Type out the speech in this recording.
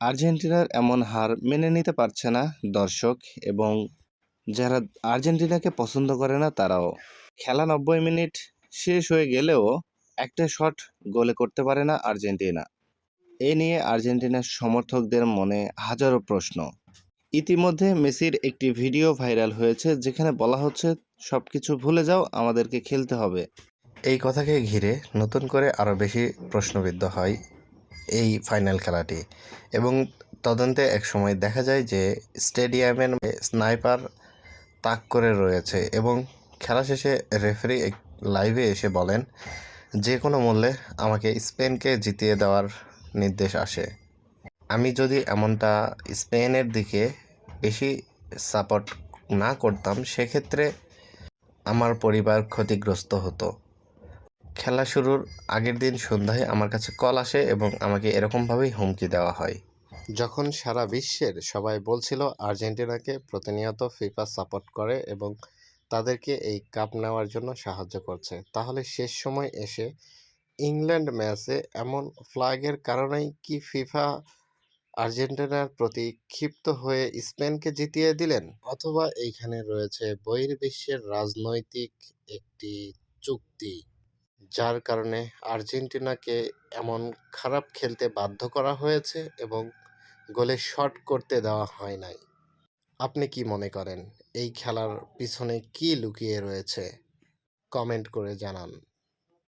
আর্জেন্টিনার এমন হার মেনে নিতে পারছে না দর্শক এবং যারা আর্জেন্টিনাকে পছন্দ করে না তারাও। খেলা 90 মিনিট শেষ হয়ে গেলেও একটা শট গোলে করতে পারে না আর্জেন্টিনা। এ নিয়ে আর্জেন্টিনার সমর্থকদের মনে হাজারো প্রশ্ন। ইতিমধ্যে মেসির একটি ভিডিও ভাইরাল হয়েছে যেখানে বলা হচ্ছে, সবকিছু ভুলে যাও, আমাদেরকে খেলতে হবে। এই কথাকে ঘিরে নতুন করে আরও বেশি প্রশ্নবিদ্ধ হয় এই ফাইনাল খেলাটি এবং তদন্তে একসময় দেখা যায় যে স্টেডিয়ামের স্নাইপার তাক করে রয়েছে এবং খেলা শেষে রেফারি লাইভে এসে বলেন, যে কোনো মূল্যে আমাকে স্পেনকে জিতিয়ে দেওয়ার নির্দেশ আসে। আমি যদি এমনটা স্পেনের দিকে বেশি সাপোর্ট না করতাম সেক্ষেত্রে আমার পরিবার ক্ষতিগ্রস্ত হতো। খেলা শুরুর আগের দিন সন্ধ্যায় আমার কাছে কল আসে এবং আমাকে এরকমভাবেই হুমকি দেওয়া হয়। যখন সারা বিশ্বের সবাই বলছিল আর্জেন্টিনাকে প্রতিনিয়ত ফিফা সাপোর্ট করে এবং তাদেরকে এই কাপ নেওয়ার জন্য সাহায্য করছে, তাহলে শেষ সময় এসে ইংল্যান্ড ম্যাচে এমন ফ্ল্যাগের কারণেই কি ফিফা আর্জেন্টিনার প্রতি ক্ষিপ্ত হয়ে স্পেনকে জিতিয়ে দিলেন? অথবা এইখানে রয়েছে বহির্বিশ্বের রাজনৈতিক একটি চুক্তি, যার কারণে আর্জেন্টিনাকে এমন খারাপ খেলতে বাধ্য করা হয়েছে এবং গোলে শট করতে দেওয়া হয় নাই? আপনি কি মনে করেন এই খেলার পিছনে কি লুকিয়ে রয়েছে? কমেন্ট করে জানান।